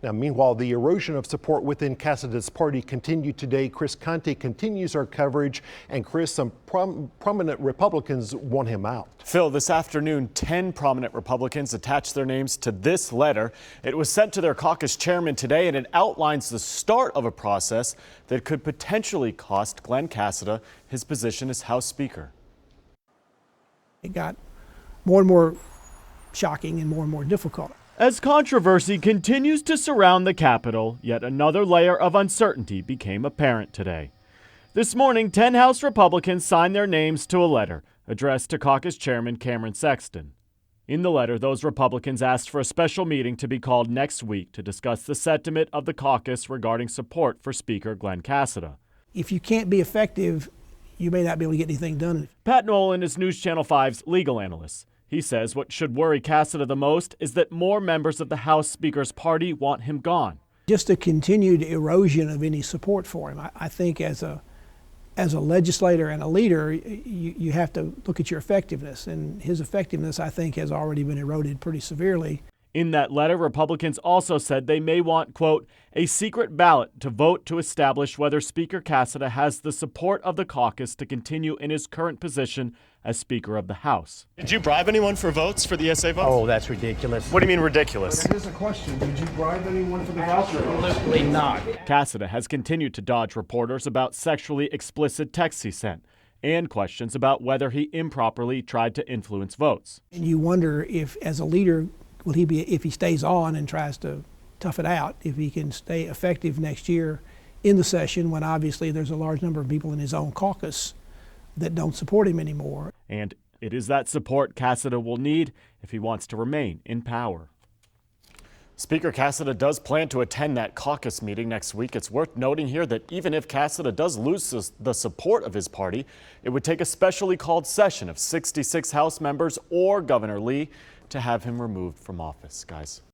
Now, meanwhile, the erosion of support within Cassada's party continued today. Chris Conte continues our coverage. And Chris, some prominent Republicans want him out. Phil, this afternoon, 10 prominent Republicans attached their names to this letter. It was sent to their caucus chairman today, and it outlines the start of a process that could potentially cost Glen Cassada his position as House Speaker. It got more and more shocking and more difficult. As controversy continues to surround the Capitol, yet another layer of uncertainty became apparent today. This morning, 10 House Republicans signed their names to a letter addressed to caucus chairman Cameron Sexton. In the letter, those Republicans asked for a special meeting to be called next week to discuss the sentiment of the caucus regarding support for Speaker Glen Cassada. If you can't be effective, you may not be able to get anything done. Pat Nolan is News Channel 5's legal analyst. He says what should worry Cassada the most is that more members of the House Speaker's party want him gone. Just a continued erosion of any support for him. I think as a legislator and a leader, you have to look at your effectiveness, and his effectiveness, I think, has already been eroded pretty severely. In that letter, Republicans also said they may want, quote, a secret ballot to vote to establish whether Speaker Cassada has the support of the caucus to continue in his current position as Speaker of the House. Did you bribe anyone for votes for the ESA vote? Oh, that's ridiculous. What do you mean ridiculous? Here's a question. Did you bribe anyone for the voucher? Absolutely not. Cassada has continued to dodge reporters about sexually explicit texts he sent and questions about whether he improperly tried to influence votes. And you wonder if, as a leader, if he stays on and tries to tough it out, if he can stay effective next year in the session when obviously there's a large number of people in his own caucus that don't support him anymore. And it is that support Cassada will need if he wants to remain in power. Speaker Cassada does plan to attend that caucus meeting next week. It's worth noting here that even if Cassada does lose the support of his party, it would take a specially called session of 66 House members or Governor Lee to have him removed from office, guys.